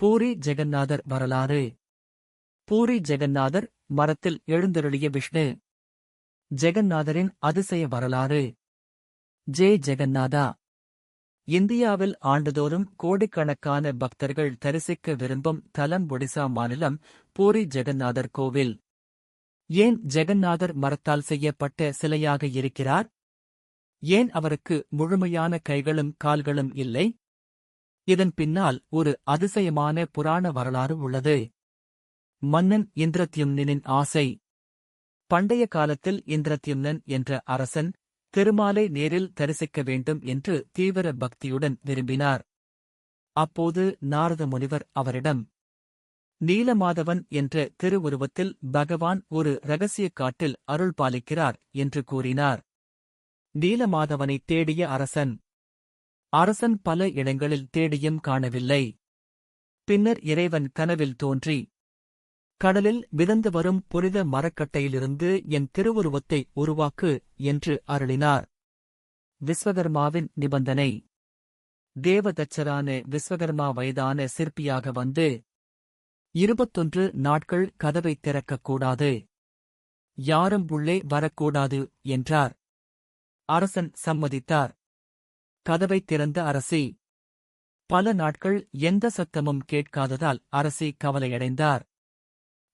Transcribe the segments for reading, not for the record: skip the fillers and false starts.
பூரி ஜெகந்நாதர் வரலாறு. பூரி ஜெகந்நாதர் மரத்தில் எழுந்தருளிய விஷ்ணு. ஜெகந்நாதரின் அதிசய வரலாறு. ஜெகந்நாதா. இந்தியாவில் ஆண்டுதோறும் கோடிக்கணக்கான பக்தர்கள் தரிசிக்க விரும்பும் தலம் ஒடிசா மாநிலம் பூரி ஜெகந்நாதர் கோவில். ஏன் ஜெகந்நாதர் மரத்தால் செய்யப்பட்ட சிலையாக இருக்கிறார்? ஏன் அவருக்கு முழுமையான கைகளும் கால்களும் இல்லை? இதன் பின்னால் ஒரு அதிசயமான புராண வரலாறு உள்ளது. மன்னன் இந்திரத்யும்னனின் ஆசை. பண்டைய காலத்தில் இந்திரத்யும்னன் என்ற அரசன் திருமாலை நேரில் தரிசிக்க வேண்டும் என்று தீவிர பக்தியுடன் விரும்பினார். அப்போது நாரத முனிவர் அவரிடம், நீலமாதவன் என்ற திருவுருவத்தில் பகவான் ஒரு இரகசிய காட்டில் அருள் பாலிக்கிறார் என்று கூறினார். நீலமாதவனை தேடிய அரசன் பல இடங்களில் தேடியும் காணவில்லை. பின்னர் இறைவன் கனவில் தோன்றி, கடலில் மிதந்து வரும் புனித மரக்கட்டையிலிருந்து என் திருவுருவத்தை உருவாக்கு என்று அருளினார். விஸ்வகர்மாவின் நிபந்தனை. தேவதச்சரான விஸ்வகர்மா வயதான சிற்பியாக வந்து 21 நாட்கள் கதவைத் திறக்கக்கூடாது, யாரும் உள்ளே வரக்கூடாது என்றார். அரசன் சம்மதித்தார். கதவைத் திறந்த அரசி. பல நாட்கள் எந்த சத்தமும் கேட்காததால் அரசி கவலையடைந்தார்.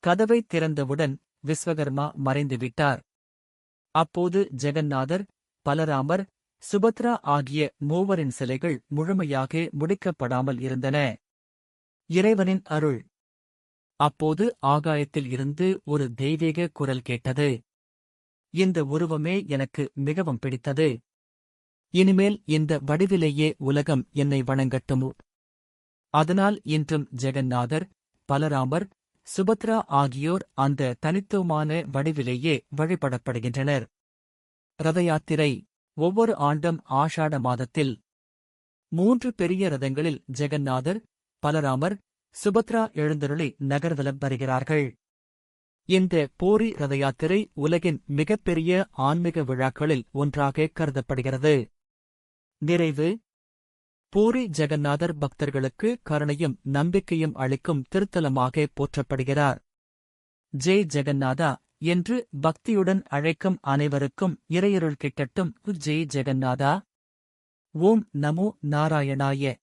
கதவைத் திறந்தவுடன் விஸ்வகர்மா மறைந்துவிட்டார். அப்போது ஜெகந்நாதர், பலராமர், சுபத்ரா ஆகிய மூவரின் சிலைகள் முழுமையாக முடிக்கப்படாமல் இருந்தன. இறைவனின் அருள். அப்போது ஆகாயத்தில் இருந்து ஒரு தெய்வீக குரல் கேட்டது. இந்த உருவமே எனக்கு மிகவும் பிடித்தது. இனிமேல் இந்த வடிவிலேயே உலகம் என்னை வணங்கட்டும். அதனால் இன்றும் ஜெகந்நாதர், பலராமர், சுபத்ரா ஆகியோர் அந்த தனித்துவமான வடிவிலேயே வழிபடப்படுகின்றனர். ரத யாத்திரை. ஒவ்வொரு ஆண்டும் ஆஷாட மாதத்தில் 3 பெரிய ரதங்களில் ஜெகந்நாதர், பலராமர், சுபத்ரா எழுந்தருளி நகர்வலம் வருகிறார்கள். இந்த பூரி ரத யாத்திரை உலகின் மிகப்பெரிய ஆன்மீக விழாக்களில் ஒன்றாக கருதப்படுகிறது. நிறைவு. பூரி ஜெகந்நாதர் பக்தர்களுக்கு கருணையும் நம்பிக்கையும் அளிக்கும் திருத்தலமாக போற்றப்படுகிறார். ஜெகந்நாதா என்று பக்தியுடன் அழைக்கும் அனைவருக்கும் இறையருள் கிட்டட்டும். ஜெகந்நாதா. ஓம் நமோ நாராயணாய.